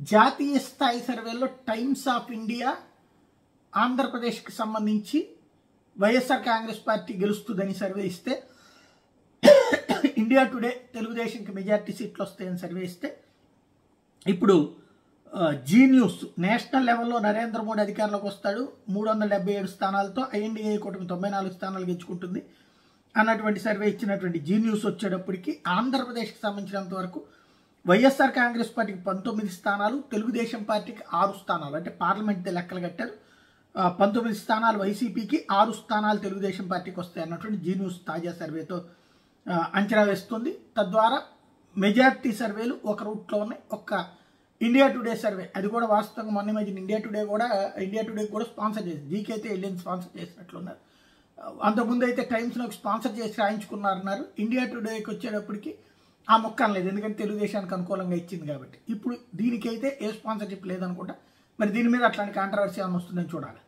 జాతీయ స్థాయి సర్వేలో టైమ్స్ ఆఫ్ ఇండియా ఆంధ్రప్రదేశ్కి సంబంధించి వైఎస్ఆర్ కాంగ్రెస్ పార్టీ గెలుస్తుందని సర్వే ఇస్తే, ఇండియా టుడే తెలుగుదేశంకి మెజార్టీ సీట్లు వస్తాయని సర్వే ఇస్తే, ఇప్పుడు జీ న్యూస్ నేషనల్ లెవెల్లో నరేంద్ర మోడీ అధికారంలోకి వస్తాడు, 377 స్థానాలతో ఐఎన్డీఏ కూటమి 94 స్థానాలు గెలుచుకుంటుంది అన్నటువంటి సర్వే ఇచ్చినటువంటి జీ న్యూస్ వచ్చేటప్పటికి ఆంధ్రప్రదేశ్కి సంబంధించినంత వరకు వైఎస్ఆర్ కాంగ్రెస్ పార్టీకి 19 స్థానాలు, తెలుగుదేశం పార్టీకి 6 స్థానాలు, అంటే పార్లమెంట్ లెక్కలు కట్టారు. 19 స్థానాలు వైసీపీకి, 6 స్థానాలు తెలుగుదేశం పార్టీకి వస్తాయి అన్నటువంటి జీ న్యూస్ తాజా సర్వేతో అంచనా వేస్తుంది. తద్వారా మెజార్టీ సర్వేలు ఒక రూట్లో ఉన్నాయి. ఒక్క ఇండియా టుడే సర్వే, అది కూడా వాస్తవంగా మొన్న మధ్యన ఇండియా టుడే కూడా స్పాన్సర్ చేసింది. జీకే అయితే వెళ్ళింది స్పాన్సర్ చేసినట్లున్నారు. అంతకుముందు అయితే టైమ్స్లోకి స్పాన్సర్ చేసి రాయించుకున్నారన్నారు. ఇండియా టుడేకి వచ్చేటప్పటికి ఆ మొక్క అనలేదు, ఎందుకంటే తెలుగుదేశానికి అనుకూలంగా ఇచ్చింది కాబట్టి. ఇప్పుడు దీనికైతే ఏ స్పాన్సర్షిప్ లేదనుకుంటా. మరి దీని మీద అట్లాంటి కాంట్రవర్సీ ఏమైనా వస్తుందని చూడాలి.